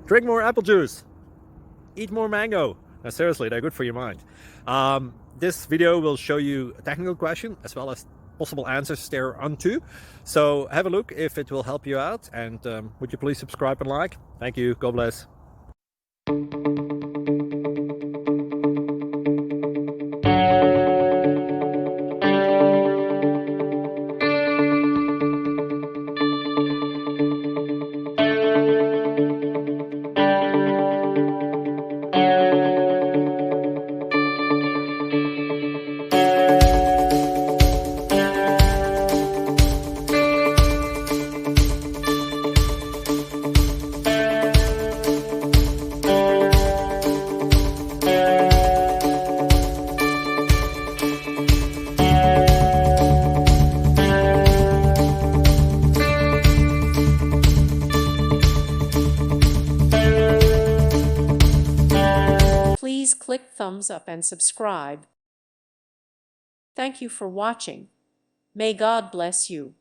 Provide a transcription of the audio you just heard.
Drink more apple juice. Eat more mango. Now, seriously, they're good for your mind. This video will show you a technical question as well as possible answers thereunto. So have a look if it will help you out, and would you please subscribe and like? Thank you. God bless. Please click thumbs up and subscribe. Thank you for watching. May God bless you.